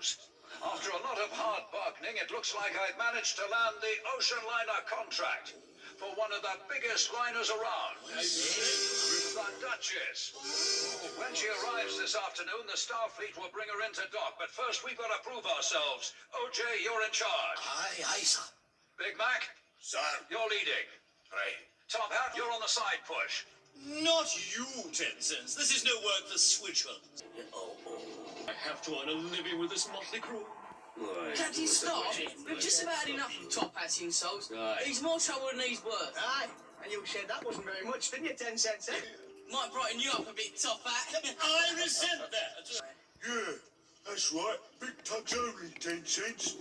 After a lot of hard bargaining, it looks like I've managed to land the ocean liner contract for one of the biggest liners around, the Duchess. When she arrives this afternoon, the Starfleet will bring her into dock, but first we've got to prove ourselves. OJ, you're in charge. Aye, sir. Big Mac? Sir. You're leading. Right. Top Hat, you're on the side push. Not you, 10 cents. This is no work for Switzerland. I have to earn a living with this motley crew. Captain, stop. We've just about had enough of Top Hat's insults. He's more trouble than he's worth. Aye, and you said that wasn't very much, didn't you, 10 cents, eh? Might brighten you up a bit, Top Hat. I resent that. Yeah, that's right. Big tugs only, 10 cents.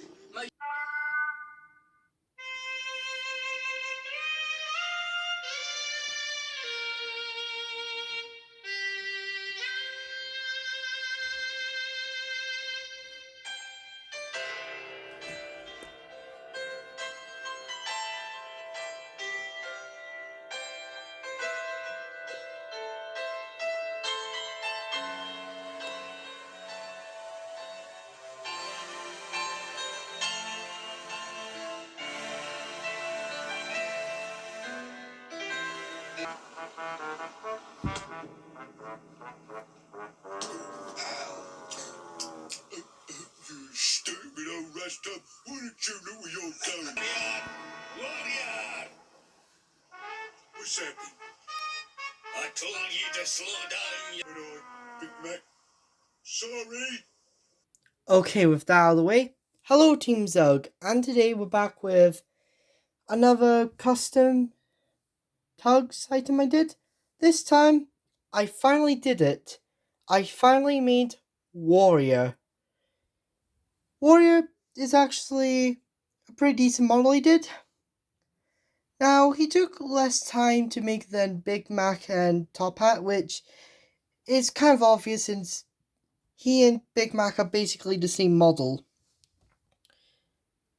You stupid old rasta, why don't you look what you're doing? Warrior! What's happening? I told you to slow down, you... But I, Big Mac, sorry. Okay, with that out of the way, hello Team Zug, and today we're back with another custom tugs item I did. This time, I finally did it. I finally made Warrior. Warrior is actually a pretty decent model he did. Now, he took less time to make than Big Mac and Top Hat, which is kind of obvious since he and Big Mac are basically the same model.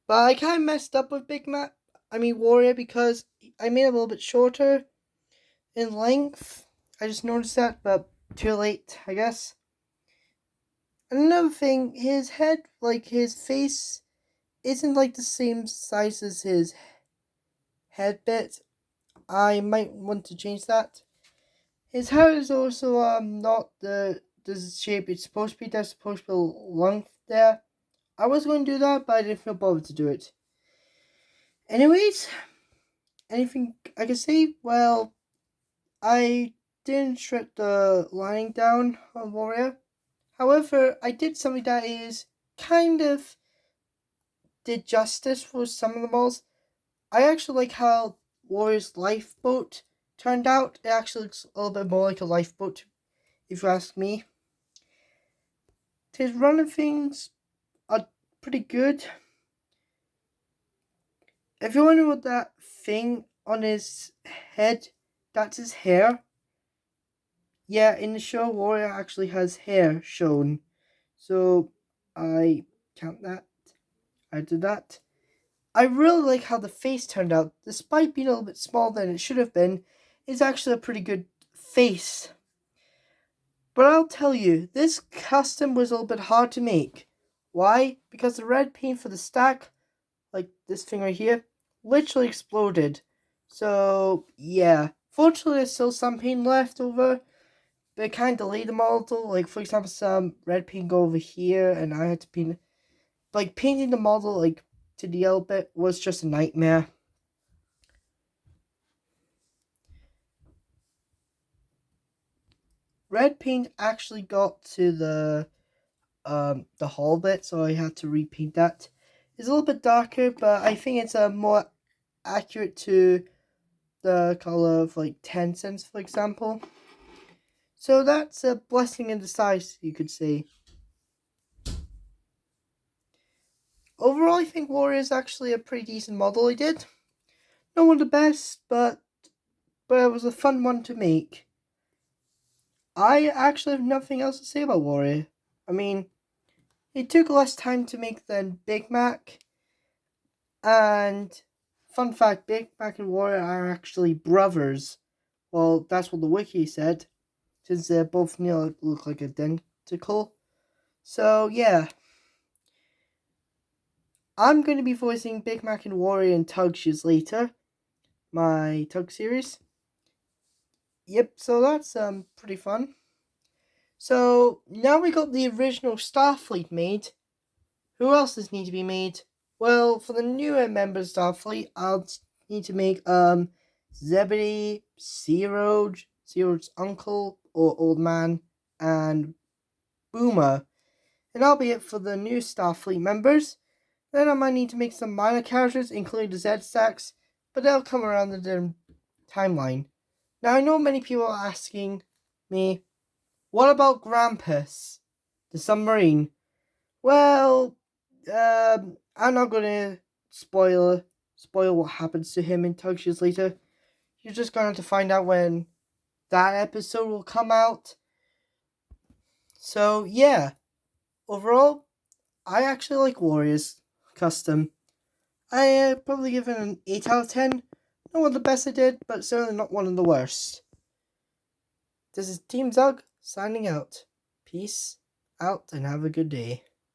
But I kind of messed up with Warrior, because I made it a little bit shorter in length. I just noticed that, but too late, I guess. Another thing, his head, his face, isn't the same size as his head bit. I might want to change that. His hair is also not the shape it's supposed to be. There's supposed to be a length there. I was going to do that, but I didn't feel bothered to do it. Anyways, anything I can say? Well, I didn't shred the lining down on Warrior. However, I did something that is kind of did justice for some of the models. I actually like how Warrior's lifeboat turned out. It actually looks a little bit more like a lifeboat, if you ask me. His running things are pretty good. If you're wondering what that thing on his head, that's his hair. Yeah, in the show, Warrior actually has hair shown. So, I count that. I did that. I really like how the face turned out. Despite being a little bit smaller than it should have been, it's actually a pretty good face. But I'll tell you, this custom was a little bit hard to make. Why? Because the red paint for the stack, like this thing right here, literally exploded. So, yeah. Fortunately, there's still some paint left over, but it kind of delayed the model. Like, for example, some red paint go over here, and I had to paint... painting the model, to the yellow bit was just a nightmare. Red paint actually got to the hull bit, so I had to repaint that. It's a little bit darker, but I think it's more accurate to the color of 10 cents, for example. So that's a blessing in disguise, you could say. Overall, I think Warrior is actually a pretty decent model I did. Not one of the best, but it was a fun one to make. I actually have nothing else to say about Warrior. I mean, it took less time to make than Big Mac. And, fun fact, Big Mac and Warrior are actually brothers. Well, that's what the wiki said, since they're both look like identical. So, yeah. I'm going to be voicing Big Mac and Warrior in Tug Shoes later, my Tug series. Yep, so that's pretty fun. So now we got the original Starfleet made. Who else does need to be made? Well, for the newer members of Starfleet, I'll need to make Zebedee, Sea-Road's uncle or old man, and Boomer. And that'll be it for the new Starfleet members. Then I might need to make some minor characters, including the Z-Stacks, but they'll come around the different timeline. Now I know many people are asking me, what about Grampus, the submarine? Well, I'm not gonna spoil what happens to him in Tug Shoes later. You're just gonna have to find out when that episode will come out. So yeah, overall, I actually like Warriors Custom. I probably give it an 8 out of 10. Not one of the best I did, but certainly not one of the worst. This is Team Zug signing out. Peace out and have a good day.